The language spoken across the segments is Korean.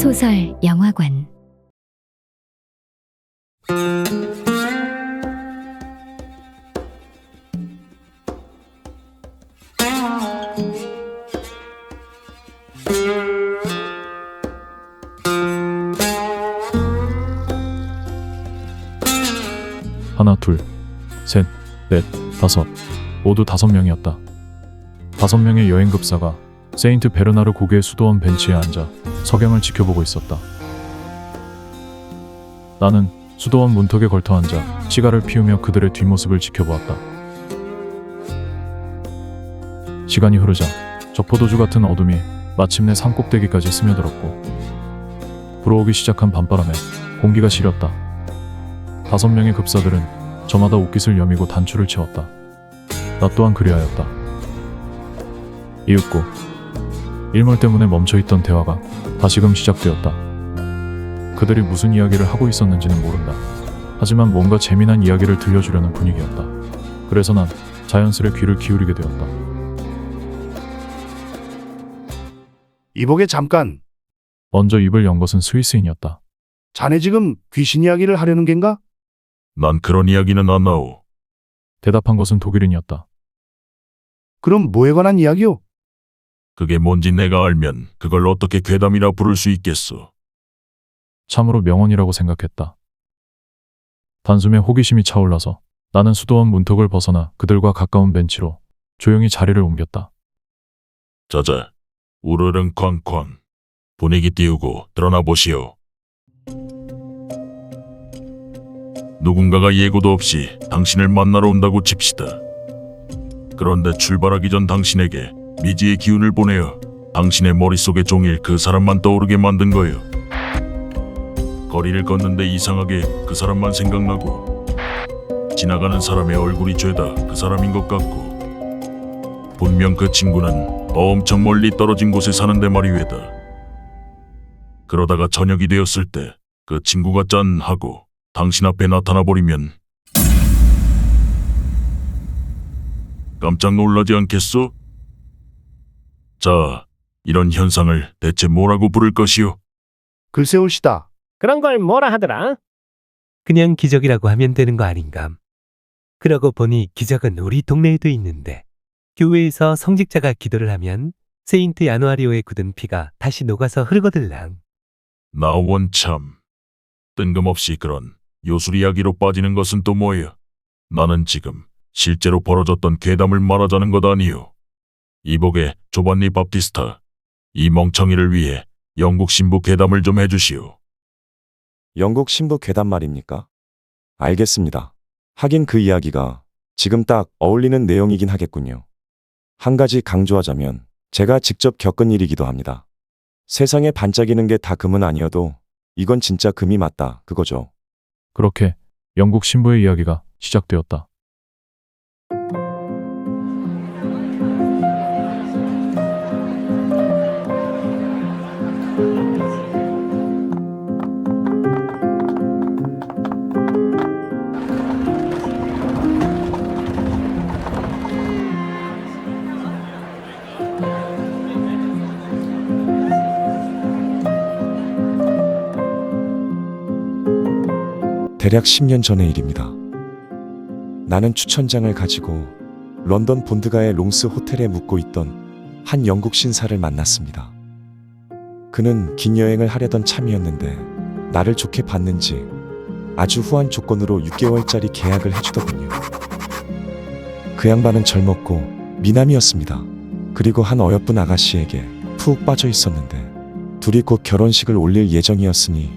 소설 영화관. 하나, 둘, 셋, 넷, 다섯. 모두 5명이었다. 5명의 여행급사가 세인트 베르나르 고개 수도원 벤치에 앉아 석양을 지켜보고 있었다. 나는 수도원 문턱에 걸터 앉아 시가를 피우며 그들의 뒷모습을 지켜보았다. 시간이 흐르자 적포도주 같은 어둠이 마침내 산꼭대기까지 스며들었고, 불어오기 시작한 밤바람에 공기가 시렸다. 5명의 급사들은 저마다 옷깃을 여미고 단추를 채웠다. 나 또한 그리하였다. 이윽고 일몰 때문에 멈춰있던 대화가 다시금 시작되었다. 그들이 무슨 이야기를 하고 있었는지는 모른다. 하지만 뭔가 재미난 이야기를 들려주려는 분위기였다. 그래서 난 자연스레 귀를 기울이게 되었다. 이보게 잠깐. 먼저 입을 연 것은 스위스인이었다. 자네 지금 귀신 이야기를 하려는 겐가? 난 그런 이야기는 안 하오. 대답한 것은 독일인이었다. 그럼 뭐에 관한 이야기요? 그게 뭔지 내가 알면 그걸 어떻게 괴담이라 부를 수 있겠소. 참으로 명언이라고 생각했다. 단숨에 호기심이 차올라서 나는 수도원 문턱을 벗어나 그들과 가까운 벤치로 조용히 자리를 옮겼다. 자자, 우르릉 쾅쾅. 분위기 띄우고 드러나 보시오. 누군가가 예고도 없이 당신을 만나러 온다고 칩시다. 그런데 출발하기 전 당신에게 미지의 기운을 보내어 당신의 머릿속에 종일 그 사람만 떠오르게 만든 거예요. 거리를 걷는데 이상하게 그 사람만 생각나고, 지나가는 사람의 얼굴이 죄다 그 사람인 것 같고, 분명 그 친구는 엄청 멀리 떨어진 곳에 사는데 말이외다. 그러다가 저녁이 되었을 때 그 친구가 짠 하고 당신 앞에 나타나 버리면 깜짝 놀라지 않겠소? 자, 이런 현상을 대체 뭐라고 부를 것이오? 글쎄올시다. 그런 걸 뭐라 하더라? 그냥 기적이라고 하면 되는 거 아닌감. 그러고 보니 기적은 우리 동네에도 있는데, 교회에서 성직자가 기도를 하면 세인트 야누아리오에 굳은 피가 다시 녹아서 흐르거들랑. 나 원참 뜬금없이 그런 요술 이야기로 빠지는 것은 또 뭐여? 나는 지금 실제로 벌어졌던 괴담을 말하자는 것 아니오. 이복의 조반니 밥티스타, 이 멍청이를 위해 영국 신부 괴담을 좀 해주시오. 영국 신부 괴담 말입니까? 알겠습니다. 하긴 그 이야기가 지금 딱 어울리는 내용이긴 하겠군요. 한 가지 강조하자면 제가 직접 겪은 일이기도 합니다. 세상에 반짝이는 게 다 금은 아니어도 이건 진짜 금이 맞다, 그거죠. 그렇게 영국 신부의 이야기가 시작되었다. 대략 10년 전의 일입니다. 나는 추천장을 가지고 런던 본드가의 롱스 호텔에 묵고 있던 한 영국 신사를 만났습니다. 그는 긴 여행을 하려던 참이었는데 나를 좋게 봤는지 아주 후한 조건으로 6개월짜리 계약을 해주더군요. 그 양반은 젊었고 미남이었습니다. 그리고 한 어여쁜 아가씨에게 푹 빠져 있었는데, 둘이 곧 결혼식을 올릴 예정이었으니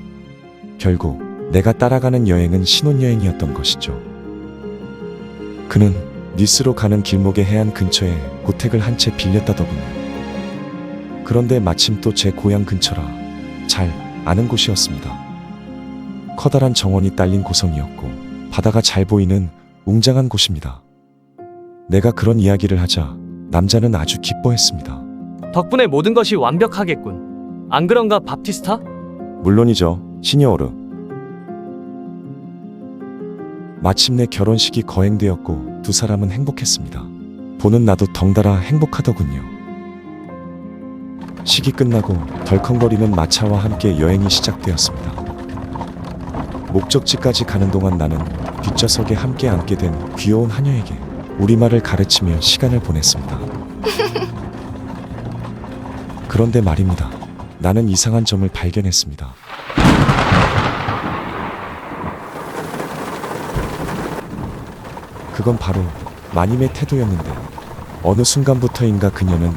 결국 내가 따라가는 여행은 신혼여행이었던 것이죠. 그는 니스로 가는 길목의 해안 근처에 고택을 한 채 빌렸다더군요. 그런데 마침 또 제 고향 근처라 잘 아는 곳이었습니다. 커다란 정원이 딸린 고성이었고 바다가 잘 보이는 웅장한 곳입니다. 내가 그런 이야기를 하자 남자는 아주 기뻐했습니다. 덕분에 모든 것이 완벽하겠군. 안 그런가, 밥티스타? 물론이죠, 시니어르. 마침내 결혼식이 거행되었고 두 사람은 행복했습니다. 보는 나도 덩달아 행복하더군요. 식이 끝나고 덜컹거리는 마차와 함께 여행이 시작되었습니다. 목적지까지 가는 동안 나는 뒷좌석에 함께 앉게 된 귀여운 하녀에게 우리말을 가르치며 시간을 보냈습니다. 그런데 말입니다. 나는 이상한 점을 발견했습니다. 그건 바로 마님의 태도였는데 어느 순간부터인가 그녀는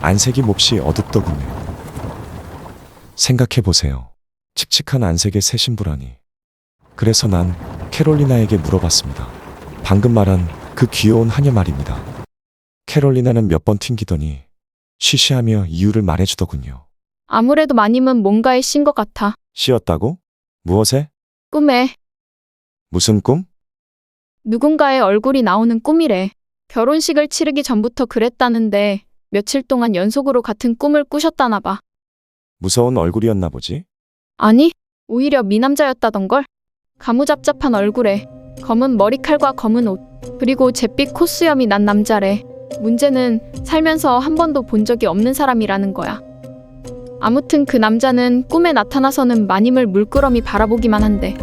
안색이 몹시 어둡더군요. 생각해보세요. 칙칙한 안색의 새 신부라니. 그래서 난 캐롤리나에게 물어봤습니다. 방금 말한 그 귀여운 하녀 말입니다. 캐롤리나는 몇 번 튕기더니 쉬쉬하며 이유를 말해주더군요. 아무래도 마님은 뭔가에 신 것 같아. 씌었다고? 무엇에? 꿈에 무슨 꿈? 누군가의 얼굴이 나오는 꿈이래. 결혼식을 치르기 전부터 그랬다는데 며칠 동안 연속으로 같은 꿈을 꾸셨다나 봐. 무서운 얼굴이었나 보지? 아니, 오히려 미남자였다던걸? 가무잡잡한 얼굴에 검은 머리칼과 검은 옷, 그리고 잿빛 콧수염이 난 남자래. 문제는 살면서 한 번도 본 적이 없는 사람이라는 거야. 아무튼 그 남자는 꿈에 나타나서는 마님을 물끄러미 바라보기만 한대.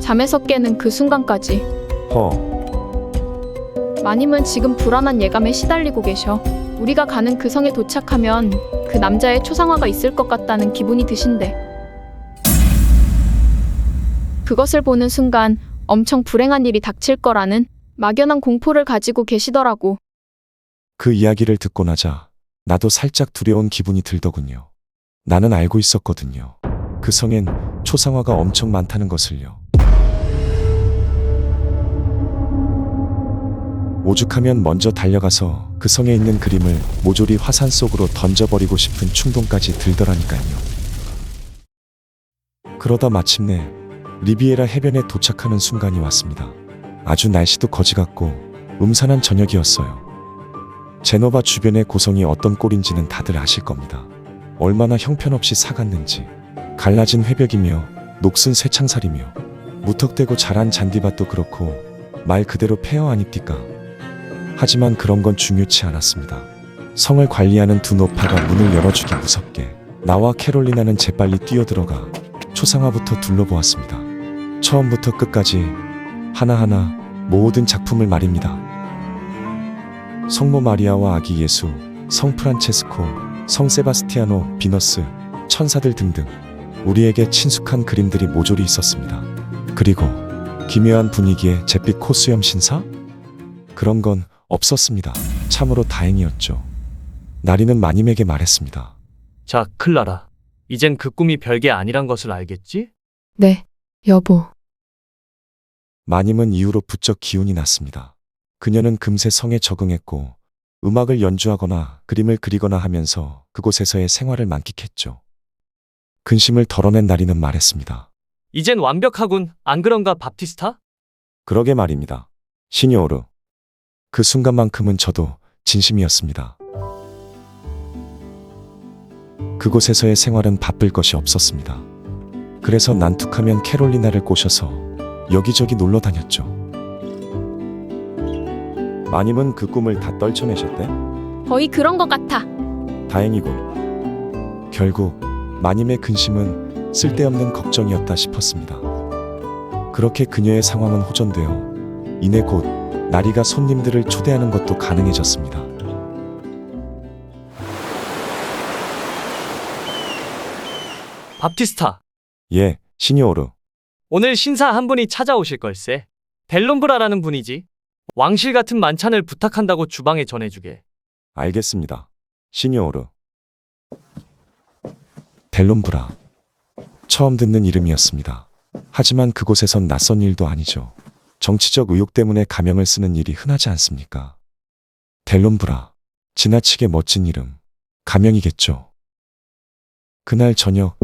잠에서 깨는 그 순간까지. 마님은 지금 불안한 예감에 시달리고 계셔. 우리가 가는 그 성에 도착하면 그 남자의 초상화가 있을 것 같다는 기분이 드신대. 그것을 보는 순간 엄청 불행한 일이 닥칠 거라는 막연한 공포를 가지고 계시더라고. 그 이야기를 듣고 나자 나도 살짝 두려운 기분이 들더군요. 나는 알고 있었거든요. 그 성엔 초상화가 엄청 많다는 것을요. 오죽하면 먼저 달려가서 그 성에 있는 그림을 모조리 화산 속으로 던져버리고 싶은 충동까지 들더라니까요. 그러다 마침내 리비에라 해변에 도착하는 순간이 왔습니다. 아주 날씨도 거지 같고 음산한 저녁이었어요. 제노바 주변의 고성이 어떤 꼴인지는 다들 아실 겁니다. 얼마나 형편없이 사갔는지 갈라진 회벽이며 녹슨 쇠창살이며 무턱대고 자란 잔디밭도 그렇고 말 그대로 폐허 아닙니까? 하지만 그런 건 중요치 않았습니다. 성을 관리하는 두 노파가 문을 열어주기 무섭게 나와 캐롤리나는 재빨리 뛰어들어가 초상화부터 둘러보았습니다. 처음부터 끝까지 하나하나 모든 작품을 말입니다. 성모 마리아와 아기 예수, 성 프란체스코, 성 세바스티아노, 비너스, 천사들 등등 우리에게 친숙한 그림들이 모조리 있었습니다. 그리고 기묘한 분위기의 잿빛 콧수염 신사? 그런 건 없었습니다. 참으로 다행이었죠. 나리는 마님에게 말했습니다. 자, 클라라. 이젠 그 꿈이 별게 아니란 것을 알겠지? 네, 여보. 마님은 이후로 부쩍 기운이 났습니다. 그녀는 금세 성에 적응했고 음악을 연주하거나 그림을 그리거나 하면서 그곳에서의 생활을 만끽했죠. 근심을 덜어낸 나리는 말했습니다. 이젠 완벽하군. 안 그런가, 밥티스타? 그러게 말입니다. 시니오르. 그 순간만큼은 저도 진심이었습니다. 그곳에서의 생활은 바쁠 것이 없었습니다. 그래서 난툭하면 캐롤리나를 꼬셔서 여기저기 놀러 다녔죠. 마님은 그 꿈을 다 떨쳐내셨대? 거의 그런 것 같아. 다행이군. 결국 마님의 근심은 쓸데없는 걱정이었다 싶었습니다. 그렇게 그녀의 상황은 호전되어 이내 곧 나리가 손님들을 초대하는 것도 가능해졌습니다. 밥티스타. 예, 시니오르. 오늘 신사 한 분이 찾아오실 걸세. 델롬브라라는 분이지. 왕실 같은 만찬을 부탁한다고 주방에 전해주게. 알겠습니다. 시니오르. 델롬브라. 처음 듣는 이름이었습니다. 하지만 그곳에선 낯선 일도 아니죠. 정치적 의혹 때문에 가명을 쓰는 일이 흔하지 않습니까? 델롬브라. 지나치게 멋진 이름. 가명이겠죠. 그날 저녁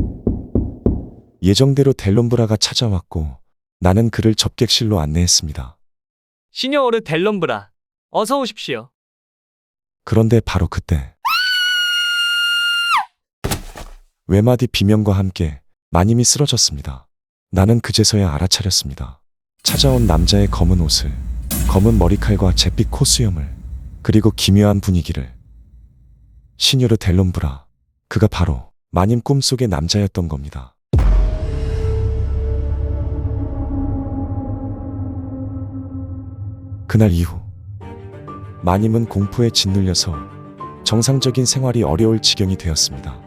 예정대로 델롬브라가 찾아왔고 나는 그를 접객실로 안내했습니다. 시녀오르 델롬브라. 어서 오십시오. 그런데 바로 그때 외마디 비명과 함께 마님이 쓰러졌습니다. 나는 그제서야 알아차렸습니다. 찾아온 남자의 검은 옷을, 검은 머리칼과 잿빛 콧수염을, 그리고 기묘한 분위기를. 시뉴르 델롬브라, 그가 바로 마님 꿈속의 남자였던 겁니다. 그날 이후 마님은 공포에 짓눌려서 정상적인 생활이 어려울 지경이 되었습니다.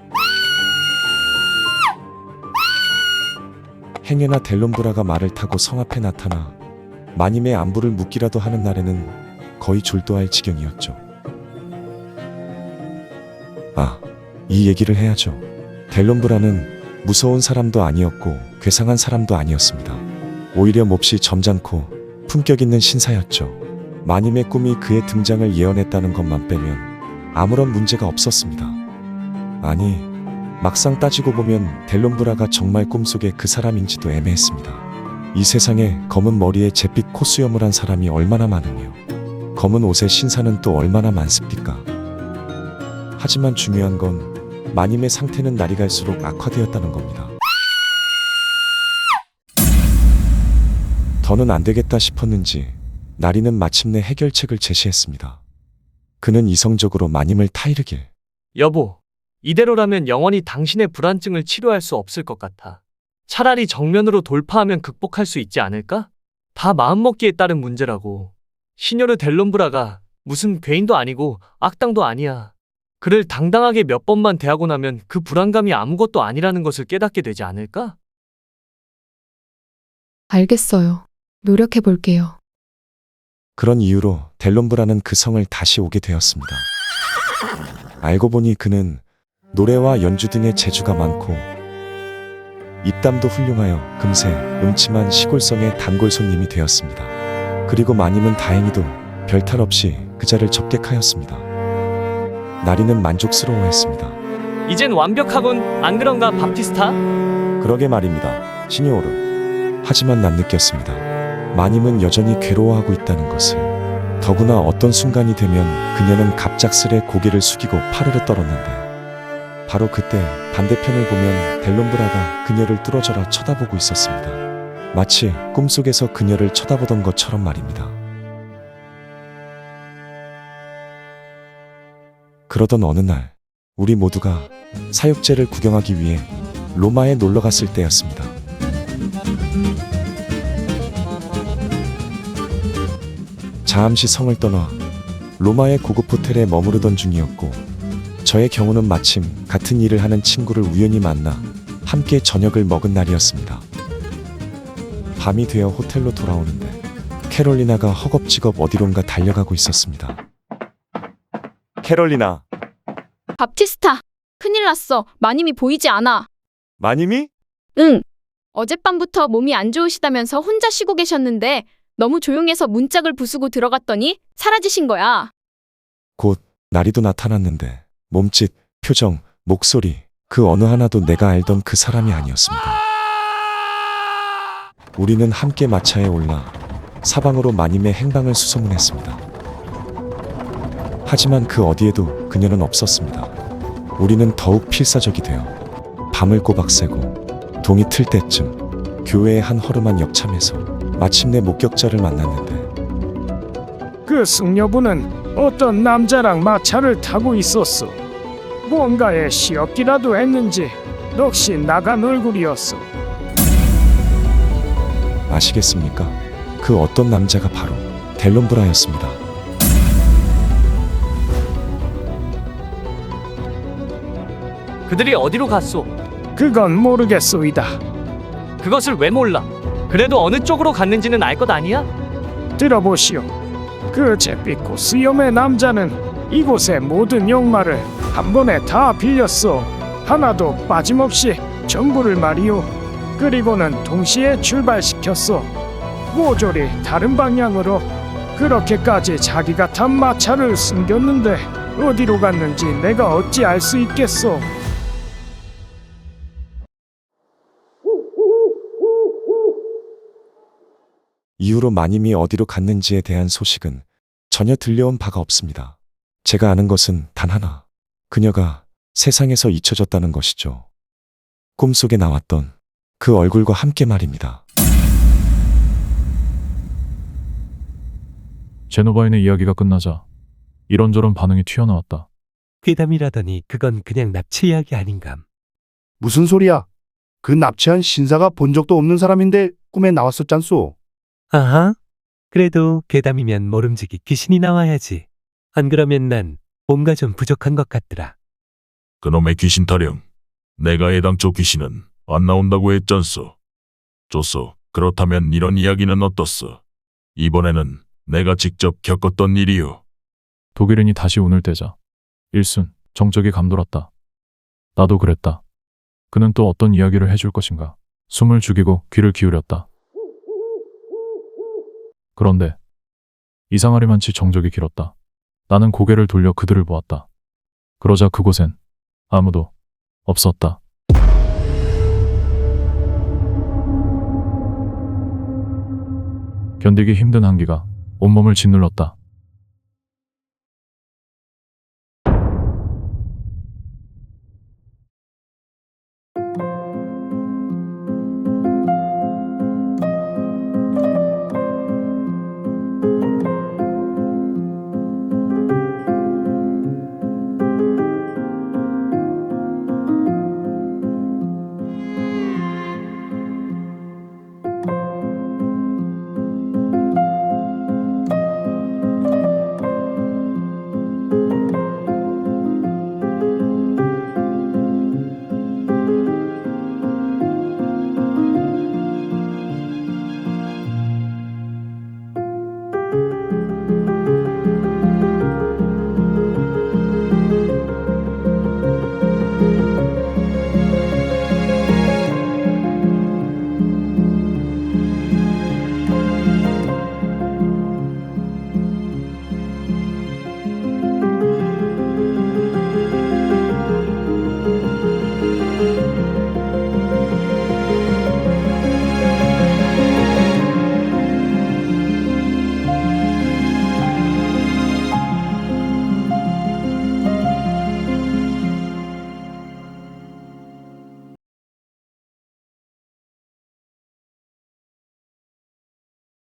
행여나 델론브라가 말을 타고 성 앞에 나타나 마님의 안부를 묻기라도 하는 날에는 거의 졸도할 지경이었죠. 이 얘기를 해야죠. 델론브라는 무서운 사람도 아니었고 괴상한 사람도 아니었습니다. 오히려 몹시 점잖고 품격 있는 신사였죠. 마님의 꿈이 그의 등장을 예언했다는 것만 빼면 아무런 문제가 없었습니다. 아니, 막상 따지고 보면 델론브라가 정말 꿈속의 그 사람인지도 애매했습니다. 이 세상에 검은 머리에 잿빛 콧수염을 한 사람이 얼마나 많으며 검은 옷의 신사는 또 얼마나 많습니까? 하지만 중요한 건 마님의 상태는 날이 갈수록 악화되었다는 겁니다. 더는 안 되겠다 싶었는지 나리는 마침내 해결책을 제시했습니다. 그는 이성적으로 마님을 타이르길. 여보, 이대로라면 영원히 당신의 불안증을 치료할 수 없을 것 같아. 차라리 정면으로 돌파하면 극복할 수 있지 않을까? 다 마음먹기에 따른 문제라고. 시녀르 델론브라가 무슨 괴인도 아니고 악당도 아니야. 그를 당당하게 몇 번만 대하고 나면 그 불안감이 아무것도 아니라는 것을 깨닫게 되지 않을까? 알겠어요. 노력해 볼게요. 그런 이유로 델론브라는 그 성을 다시 오게 되었습니다. 알고 보니 그는 노래와 연주 등의 재주가 많고 입담도 훌륭하여 금세 음침한 시골성의 단골 손님이 되었습니다. 그리고 마님은 다행히도 별탈 없이 그 자를 접객하였습니다. 나리는 만족스러워했습니다. 이젠 완벽하군, 안 그런가, 밥티스타? 그러게 말입니다, 시니오르. 하지만 난 느꼈습니다. 마님은 여전히 괴로워하고 있다는 것을. 더구나 어떤 순간이 되면 그녀는 갑작스레 고개를 숙이고 파르르 떨었는데 바로 그때 반대편을 보면 델론브라가 그녀를 뚫어져라 쳐다보고 있었습니다. 마치 꿈속에서 그녀를 쳐다보던 것처럼 말입니다. 그러던 어느 날 우리 모두가 사육제를 구경하기 위해 로마에 놀러 갔을 때였습니다. 잠시 성을 떠나 로마의 고급 호텔에 머무르던 중이었고 저의 경우는 마침 같은 일을 하는 친구를 우연히 만나 함께 저녁을 먹은 날이었습니다. 밤이 되어 호텔로 돌아오는데 캐롤리나가 허겁지겁 어디론가 달려가고 있었습니다. 캐롤리나. 밥티스타, 큰일 났어. 마님이 보이지 않아. 마님이? 응. 어젯밤부터 몸이 안 좋으시다면서 혼자 쉬고 계셨는데 너무 조용해서 문짝을 부수고 들어갔더니 사라지신 거야. 곧 나리도 나타났는데 몸짓, 표정, 목소리 그 어느 하나도 내가 알던 그 사람이 아니었습니다. 우리는 함께 마차에 올라 사방으로 마님의 행방을 수소문했습니다. 하지만 그 어디에도 그녀는 없었습니다. 우리는 더욱 필사적이 되어 밤을 꼬박 새고 동이 틀 때쯤 교회의 한 허름한 역참에서 마침내 목격자를 만났는데 그 승려분은 어떤 남자랑 마차를 타고 있었어. 뭔가에 시었기라도 했는지 넋이 나간 얼굴이었어. 아시겠습니까? 그 어떤 남자가 바로 델론브라였습니다. 그들이 어디로 갔소? 그건 모르겠소이다. 그것을 왜 몰라? 그래도 어느 쪽으로 갔는지는 알 것 아니야? 들어보시오. 그 잿빛고 수염의 남자는 이곳의 모든 용마를 한 번에 다 빌렸어. 하나도 빠짐없이 전부를 말이오. 그리고는 동시에 출발시켰어. 모조리 다른 방향으로. 그렇게까지 자기가 탄 마차를 숨겼는데 어디로 갔는지 내가 어찌 알 수 있겠소. 이후로 마님이 어디로 갔는지에 대한 소식은 전혀 들려온 바가 없습니다. 제가 아는 것은 단 하나. 그녀가 세상에서 잊혀졌다는 것이죠. 꿈속에 나왔던 그 얼굴과 함께 말입니다. 제노바인의 이야기가 끝나자 이런저런 반응이 튀어나왔다. 괴담이라더니 그건 그냥 납치 이야기 아닌감. 무슨 소리야? 그 납치한 신사가 본 적도 없는 사람인데 꿈에 나왔었잖소. 아하. 그래도 괴담이면 모름지기 귀신이 나와야지. 안 그러면 난 뭔가 좀 부족한 것 같더라. 그놈의 귀신 타령. 내가 애당초 귀신은 안 나온다고 했잖소. 좋소. 그렇다면 이런 이야기는 어떻소? 이번에는 내가 직접 겪었던 일이요. 독일인이 다시 운을 떼자 일순 정적이 감돌았다. 나도 그랬다. 그는 또 어떤 이야기를 해줄 것인가. 숨을 죽이고 귀를 기울였다. 그런데 이상하리만치 정적이 길었다. 나는 고개를 돌려 그들을 보았다. 그러자 그곳엔 아무도 없었다. 견디기 힘든 한기가 온몸을 짓눌렀다.